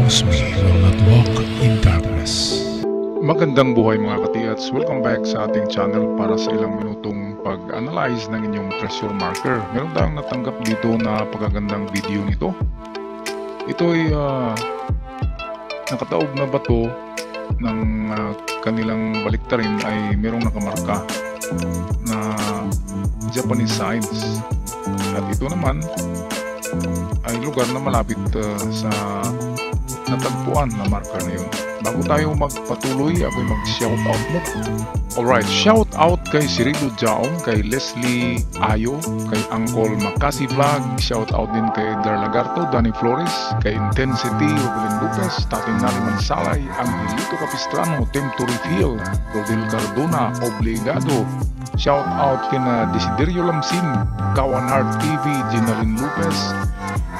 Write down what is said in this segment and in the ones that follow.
Trust me, you will not walk in darkness. Magandang buhay mga katiyats. Welcome back sa ating channel para sa ilang minutong pag-analyze ng inyong treasure marker. Meron tayong natanggap dito na pagagandang video nito. Ito ay nakataob na bato ng kanilang baliktarin ay merong nakamarka na Japanese signs. At ito naman ay lugar na malapit sa natagpuan na marker na yun. Bago tayo magpatuloy, ako'y mag-shoutout mo. Alright, shoutout kay Cirilo Jaong, kay Leslie Ayo, kay Uncle Makasi Vlog, shoutout din kay Edgar Lagarto, Danny Flores, kay Intensity, Ruben Lucas, Tating Nariman Salay, Angelito Capistrano, Temto Refill, Rodel Cardona, Obligado, shoutout kina Desiderio Lamsin, Kawan Heart TV, Ginaline Lopez,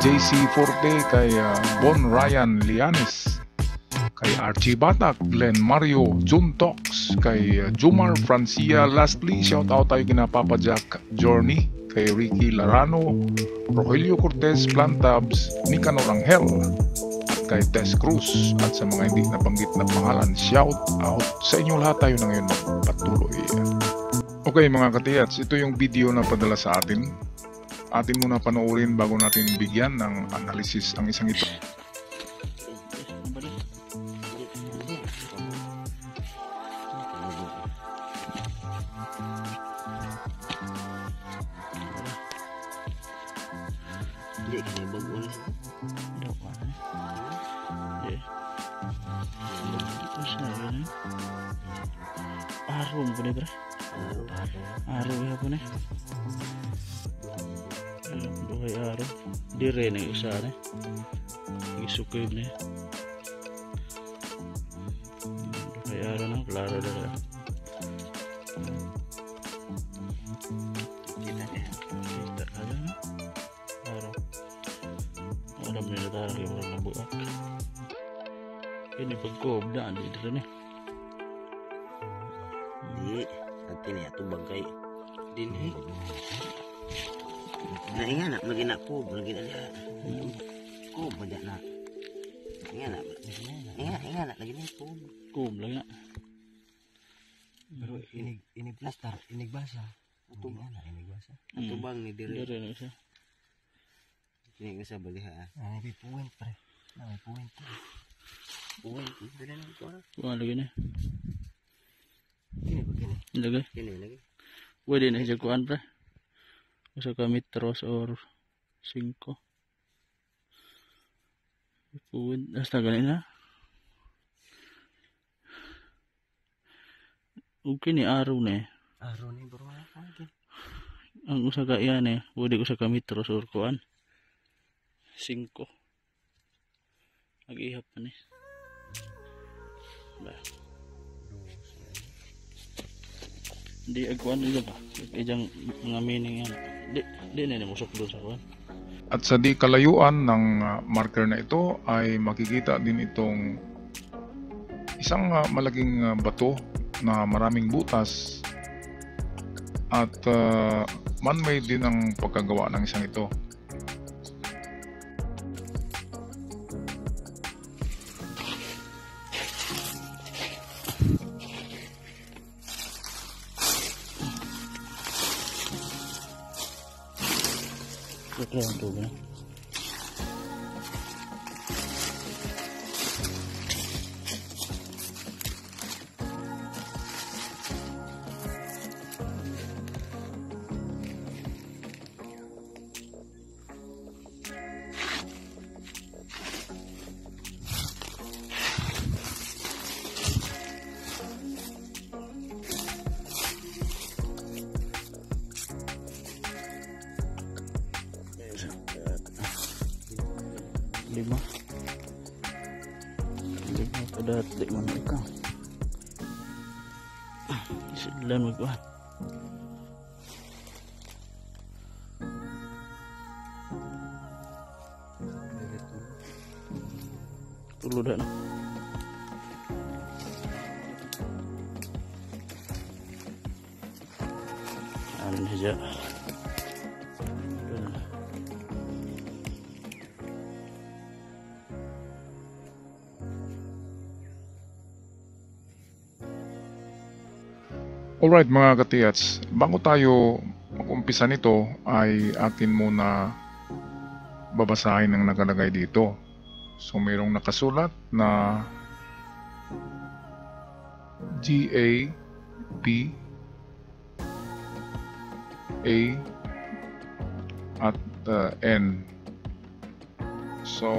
JC Forte, kay Bon Ryan Lianes, kay Archie Batak, Glenn Mario, Jun Tox, kay Jumar Francia. Lastly, shoutout tayo kina Papa Jack Journey, kay Ricky Larano, Rogelio Cortez Plantabs, Nicanor Angel, at kay Tess Cruz. At sa mga hindi nabanggit na pangalan, shoutout sa inyo lahat. Tayo na ngayon magpatuloy. Okay mga katiyats, ito yung video na padala sa atin. Atin muna panoorin bago natin bigyan ng analysis ang isang ito. Hindi, kaya bago na siya. Daw ka na. Hindi. Ito siya yun eh. Araw mo po na bro. Araw ya po na. Duhay araw. Di rin ang isa na. Isukib na. Duhay araw na. Klaro na rin. Kita ka na. Araw. Alam nila tayo kayo mga nabuak. Ini pagkob na. Dito rin eh. Hindi, nanti niya ito bagay. Din eh. Nainga na, lagi na ko, lagi na niya. Ko, bagay na. Inga na, inga na, lagi na ko. Kob lang na. Pero ini plaster, ini basa. Ito ba na ini basa? Ito bang ni Di Dire? rin ang isa. Ini nga sa baliha. Nah, ini point pre. Nah, point. Uy, dala na ito. Kuha lagi na. Ini begini. Lagay. Kini lagi. Pwede na siya kuhaan pre. Usa ka metros or 5. Puwin. Hasta ganin na. Okay ni araw na eh. Araw ni bro lagi. Ang usa ka iyan eh. Pwede usa ka metros or kuhaan. 5. Mag-ihap pa ni. Ba. Di agkuhan nila ba? Ijang mga meaning yan. Di na musok doon sa kuhan. At sa di kalayuan ng marker na ito ay makikita din itong isang malaking bato na maraming butas at man-made din ang pagkagawa ng isang ito. Ito ang tubig. Lima pada di mana ikaw isilan magkuhan tulad na ano siya Alright mga katiyats, bago tayo mag-umpisa nito ay akin muna babasahin ang nakalagay dito. So mayroong nakasulat na GAP A at N. So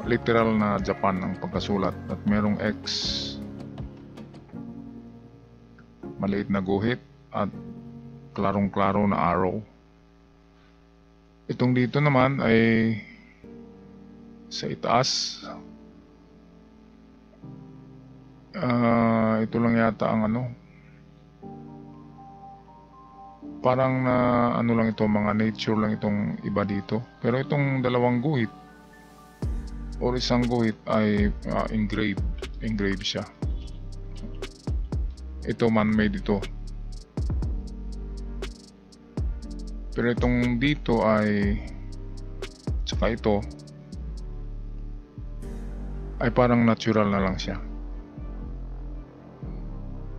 literal na Japan ang pagkasulat at merong X, maliit na guhit at klarong-klaro na arrow. Itong dito naman ay sa itaas. Ito lang yata ang parang na lang ito, mga nature lang itong iba dito. Pero itong dalawang guhit o isang guhit ay engraved siya. Ito man-made ito. Pero itong dito ay tsaka ito ay parang natural na lang siya.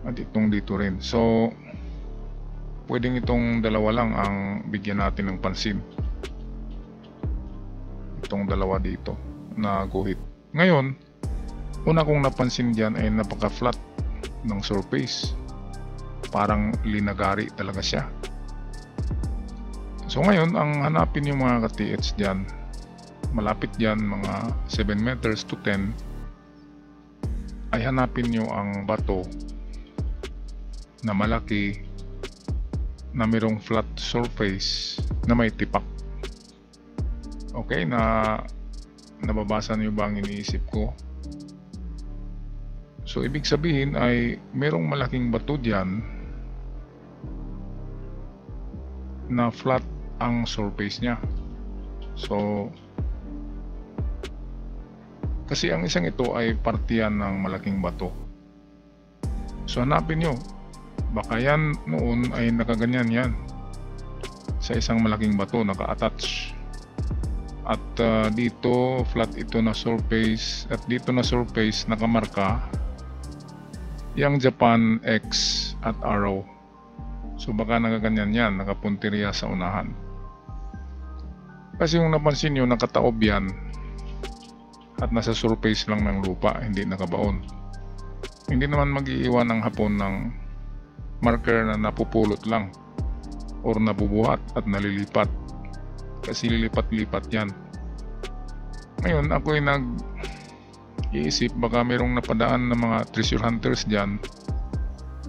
At itong dito rin. So pwedeng itong dalawa lang ang bigyan natin ng pansin. Itong dalawa dito na guhit. Ngayon, una kong napansin dyan ay napaka-flat ng surface. Parang linagari talaga siya. So ngayon, ang hanapin yung mga ka-TH dyan, malapit dyan mga 7 meters to 10, ay hanapin nyo ang bato na malaki na mayroong flat surface na may tipak. Okay, nababasa nyo ba ang iniisip ko? So ibig sabihin ay mayroong malaking bato dyan na flat ang surface niya. So kasi ang isang ito ay partiyan ng malaking bato. So hanapin nyo, baka yan noon ay nakaganyan yan sa isang malaking bato, naka-attach. At dito flat ito na surface, at dito na surface nakamarka yung Japan X at arrow. So baka nakaganyan yan, nakapunteriya sa unahan. Kasi yung napansin nyo, nakataob yan at nasa surface lang ng lupa, hindi nakabaon. Hindi naman mag-iiwan ng hapon ng marker na napupulot lang or nabubuhat at nalilipat, kasi lilipat-lipat yan. Ngayon ako ay nag-iisip, baka mayroong napadaan ng mga treasure hunters dyan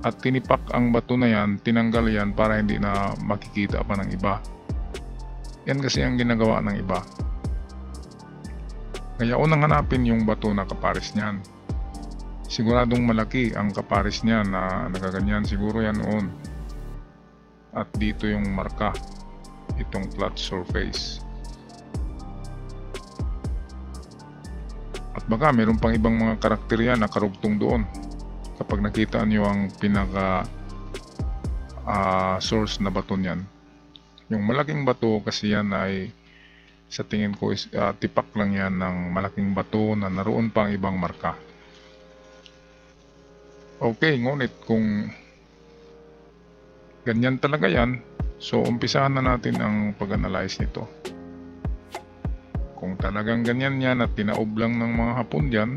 at tinipak ang bato na yan, tinanggal yan para hindi na makikita pa ng iba. Yan kasi ang ginagawa ng iba. Kaya unang hanapin yung bato na kapares niyan. Siguradong malaki ang kapares niya na nagaganyan, siguro yan noon. At dito yung marka, itong flat surface. At baka mayroon pang ibang mga karakter yan na karugtong doon. Kapag nakita nyo ang pinaka source na bato niyan. Yung malaking bato kasi yan ay sa tingin ko tipak lang yan ng malaking bato na naroon pang ibang marka. Okay, ngunit kung ganyan talaga yan, so umpisahan na natin ang pag-analyze nito. Kung talagang ganyan yan at tinaob lang ng mga Hapon dyan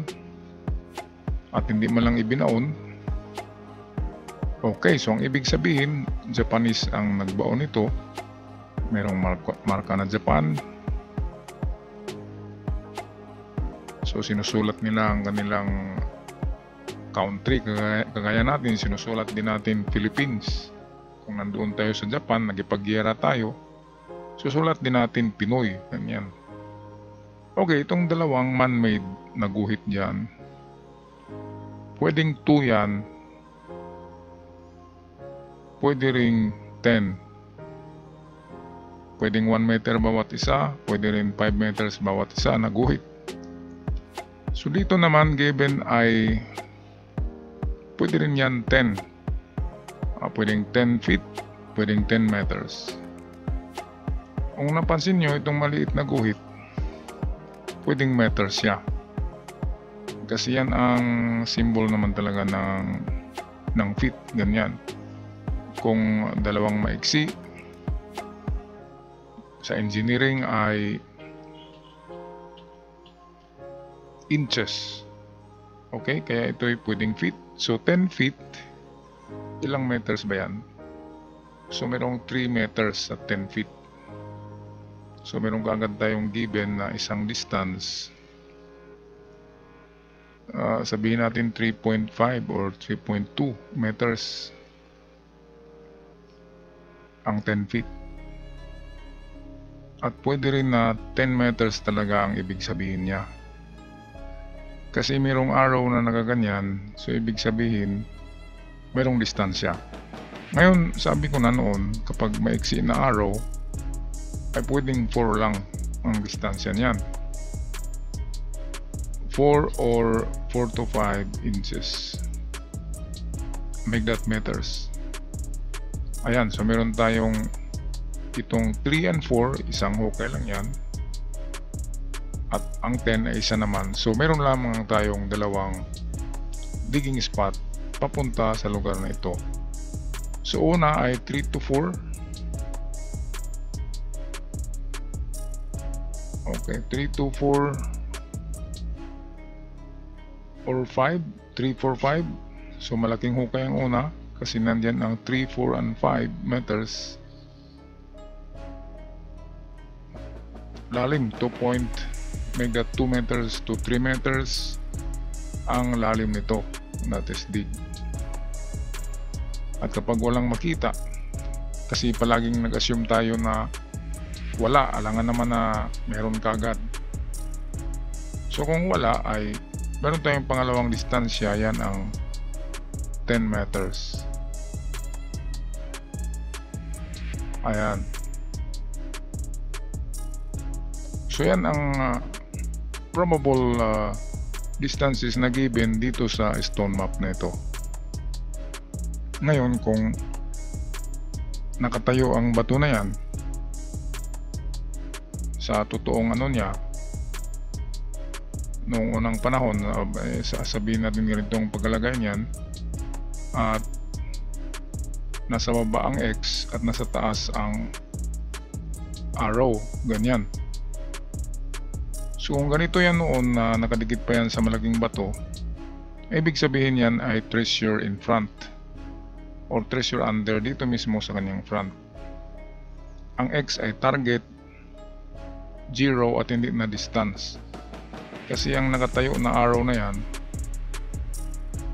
at hindi man lang ibinaon, okay, so ang ibig sabihin Japanese ang nagbaon nito. Merong marka na Japan. So sinusulat nila ang kanilang country, kagaya natin, sinusulat din natin Philippines. Kung nandoon tayo sa Japan, nagipagyera tayo, susulat din natin Pinoy, ganyan. Okay, itong dalawang man-made na guhit dyan, pwedeng 2 yan, pwede ring 10. Pwedeng 1 meter bawat isa, pwede rin 5 meters bawat isa na guhit. So dito naman given ay pwede rin yan 10. Pwedeng 10 feet, pwedeng 10 meters. Kung napansin nyo, itong maliit na guhit, pwedeng meters siya. Kasi yan ang symbol naman talaga ng feet, ganyan. kung dalawang maiksi. Sa engineering ay inches. Okay, kaya ito ay pwedeng feet. So 10 feet, ilang meters ba yan? So merong 3 meters at 10 feet. So meron kaagad tayong given na isang distance. Sabihin natin 3.5 or 3.2 meters ang 10 feet. At pwede rin na 10 meters talaga ang ibig sabihin niya. Kasi mayroong arrow na nakaganyan, so ibig sabihin mayroong distansya. Ngayon, sabi ko na noon, kapag maiksi na arrow, ay pwedeng 4 lang ang distansya niyan. 4 or 4 to 5 inches. Make that meters. Ayan, so meron tayong itong 3 and 4, isang hukay lang yan. At ang 10 ay isa naman. So meron lamang tayong dalawang digging spot papunta sa lugar na ito. So una ay 3 to 4. Okay, 3 to 4 or 5, 3, 4, 5. So malaking hukay ang una kasi nandyan ang 3, 4, and 5 meters. Lalim, 2 point, make that 2 meters to 3 meters ang lalim nito, that is dig. At kapag walang makita, kasi palaging nag-assume tayo na wala, alangan naman na meron kagad. So kung wala ay meron tayong pangalawang distansya, yan ang 10 meters. Ayan. So yan ang probable distances na given dito sa stone map na ito. Ngayon kung nakatayo ang bato na yan sa totoong ano niya, noong unang panahon, sabihin natin ganitong pagkalagay niyan, at nasa baba ang X at nasa taas ang arrow, ganyan. So kung ganito yan noon na nakadikit pa yan sa malaking bato, ibig sabihin yan ay treasure in front or treasure under, dito mismo sa kanyang front. Ang X ay target, 0 at hindi na distance. Kasi ang nakatayo na arrow na yan,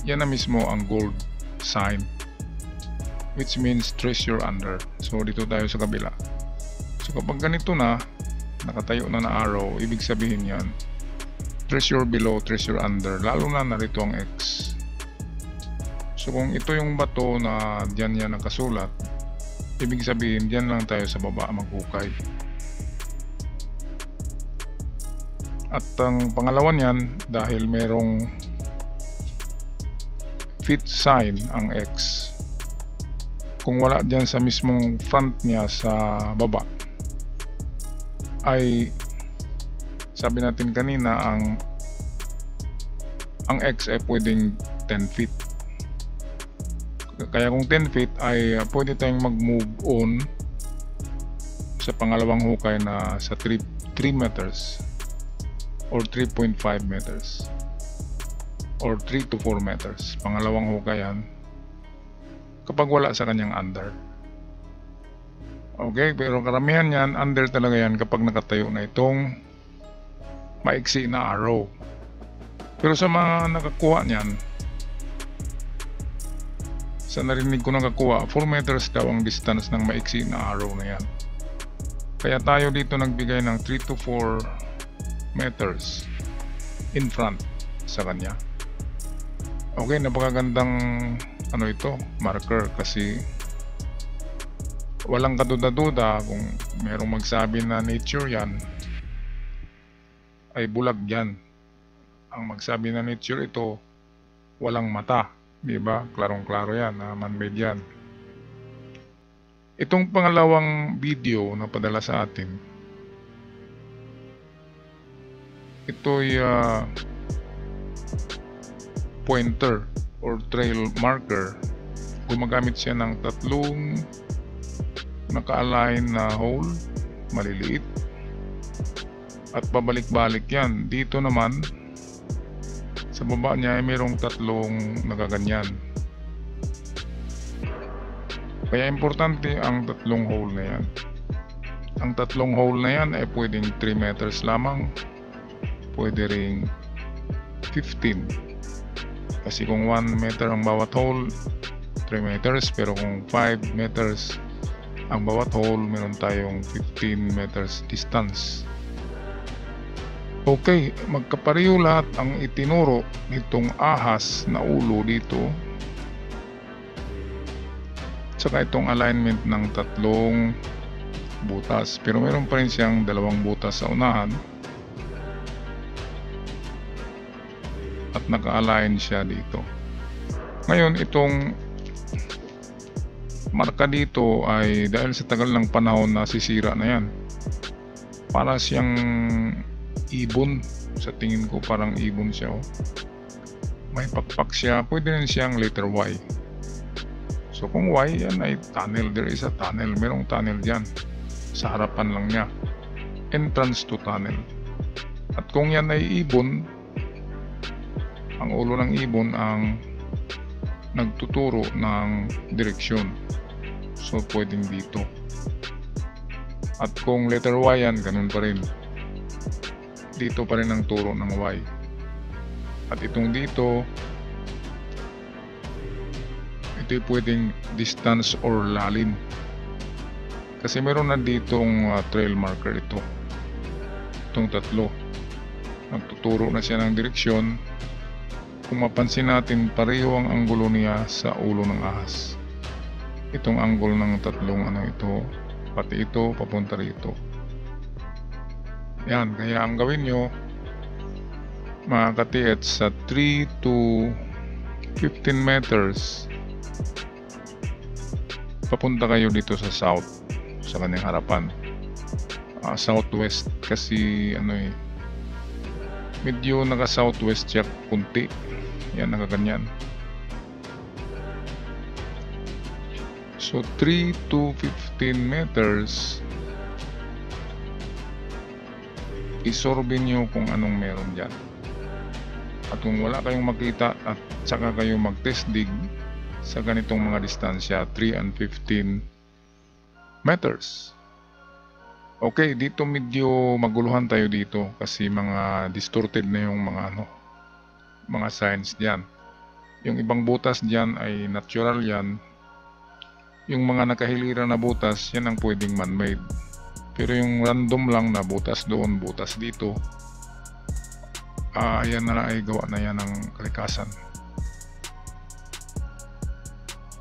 yan na mismo ang gold sign, which means treasure under. So dito tayo sa kabila. So kapag ganito na, nakatayo na arrow, ibig sabihin yan treasure below, treasure under, lalo na narito ang X. So kung ito yung bato na diyan yan nakasulat, ibig sabihin diyan lang tayo sa baba maghukay. At ang pangalawa niyan, dahil merong feet sign ang X, kung wala diyan sa mismong front niya sa baba, ay sabi natin kanina ang X ay pwedeng 10 feet. Kaya kung 10 feet ay pwede tayong mag-move on sa pangalawang hukay na sa 3 meters or 3.5 meters or 3 to 4 meters. Pangalawang hukay yan kapag wala sa kanyang under. Okay, pero karamihan yan, under talaga yan kapag nakatayo na itong maiksi na arrow. Pero sa mga nakakuha niyan, sa narinig ko nakakuha, 4 meters daw ang distance ng maiksi na arrow na yan. Kaya tayo dito nagbigay ng 3 to 4 meters in front sa kanya. Okay, napakagandang ano ito, marker, kasi walang kaduda-duda kung merong magsabi na nature yan, ay bulag yan. Ang magsabi na nature ito, walang mata, di ba? Klarong-klaro yan, man-made yan. Itong pangalawang video na padala sa atin, ito'y pointer or trail marker gumagamit siya ng tatlong naka-align na hole, maliliit. At pabalik-balik yan. Dito naman, sa baba niya ay mayroong tatlong nakaganyan. Kaya importante ang tatlong hole na yan. Ang tatlong hole na yan ay pwedeng 3 meters lamang, pwede ring 15. Kasi kung 1 meter ang bawat hole, 3 meters. Pero kung 5 meters ang bawat hole, meron tayong 15 meters distance. Okay, magkapareho lahat ang itinuro nitong ahas na ulo dito. Saka itong alignment ng tatlong butas, pero meron pa rin siyang 2 butas sa unahan at naka-align siya dito. Ngayon, itong marka dito ay dahil sa tagal ng panahon na sisira na yan. Para siyang ibon, sa tingin ko parang ibon siya. May pakpak siya, pwede rin siyang letter Y. So kung Y, yan ay tunnel. There is a tunnel, merong tunnel dyan sa harapan lang niya, entrance to tunnel. At kung yan ay ibon, ang ulo ng ibon ang nagtuturo ng direksyon, so pwedeng dito. At kung letter Y yan, ganun pa rin, dito pa rin ang turo ng Y. At itong dito, ito'y pwedeng distance or lalim. Kasi meron na ditong trail marker ito. Itong tatlo. Nagtuturo na siya ng direksyon. Kung mapansin natin, pareho ang anggulo niya sa ulo ng ahas. Itong angle ng tatlong ito, pati ito, papunta rito. Yan, kaya ang gawin nyo, mga ka-TH, sa 3 to 15 meters, papunta kayo dito sa south, sa kanyang harapan, southwest, kasi medyo naka southwest siya kunti, yan, nakaganyan. So 3 to 15 meters, isorbin nyo kung anong meron dyan. At kung wala kayong makita at saka kayo mag-test dig sa ganitong mga distansya, 3 and 15 meters. Okay, dito medyo maguluhan tayo dito kasi mga distorted na yung mga signs diyan. Yung ibang butas diyan ay natural yan. Yung mga nakahiliran na butas, yan ang pwedeng man-made. Pero yung random lang na butas doon, butas dito, yan na lang ay gawa na yan ng kalikasan.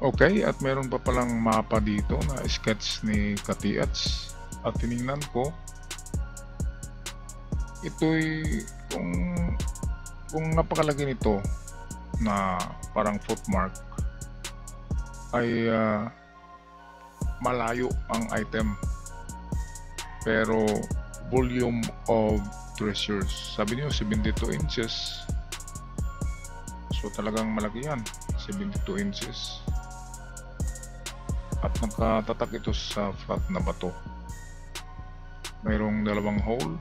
Okay, at meron pa palang mapa dito na sketch ni ka-TH. At tinignan ko, ito'y kung napakalagay nito na parang footmark, ay malayo ang item. Pero volume of treasures, sabi niyo 72 inches. So talagang malaki yan, 72 inches. At nakatatak ito sa flat na bato. Mayroong 2 hole.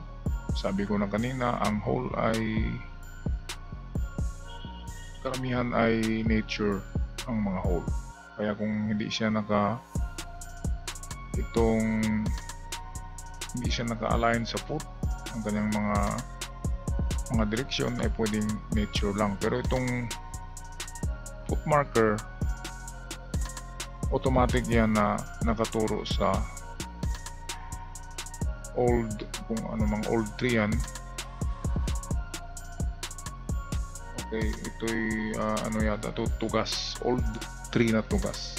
Sabi ko na kanina, ang hole ay karamihan ay nature ang mga hole. Kaya kung hindi siya hindi siya naka-align sa foot, ang kanyang mga direksyon ay pwedeng nature lang. Pero itong foot marker, automatic yan na nakaturo sa old, kung ano mang old tree yan. Okay, ito'y yata ito, tugas, old tree na tugas.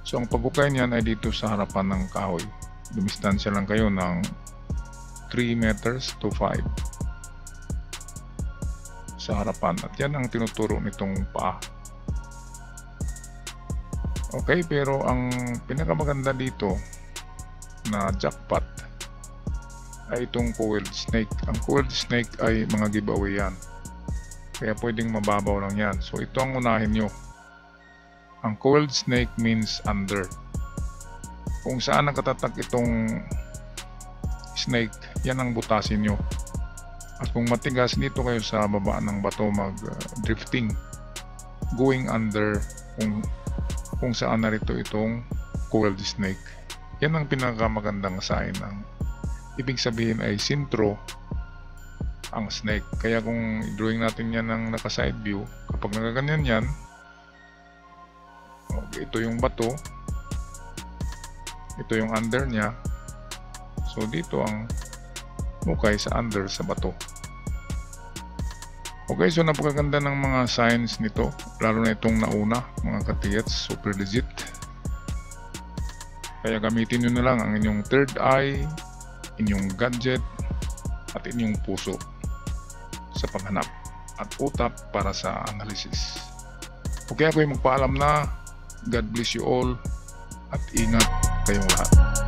So ang paghukay niyan ay dito sa harapan ng kahoy. Dumistansya lang kayo ng 3 meters to 5 sa harapan, at yan ang tinuturo nitong paa. Okay, pero ang pinakamaganda dito na jackpot ay itong coiled snake. Ang coiled snake ay mga giveaway yan, kaya pwedeng mababaw lang yan. So ito ang unahin nyo. Ang coiled snake means under. Kung saan nakatatak itong snake, yan ang butasin nyo. At kung matigas, dito kayo sa baba ng bato mag-drifting, going under kung saan narito itong coiled snake. Yan ang pinakamagandang sign ng ibig sabihin ay sintro ang snake. Kaya kung i-drawing natin yan ng naka-side view, kapag nagaganyan yan, okay, ito yung bato, ito yung under niya, so dito ang mukay sa under sa bato. Okay, so napakaganda ng mga signs nito, lalo na itong nauna, mga katiyats, super legit. Kaya gamitin nyo na lang ang inyong third eye, inyong gadget, at inyong puso sa paghanap at utak para sa analysis. Okay, ako yung magpaalam na. God bless you all at ingat kayong lahat.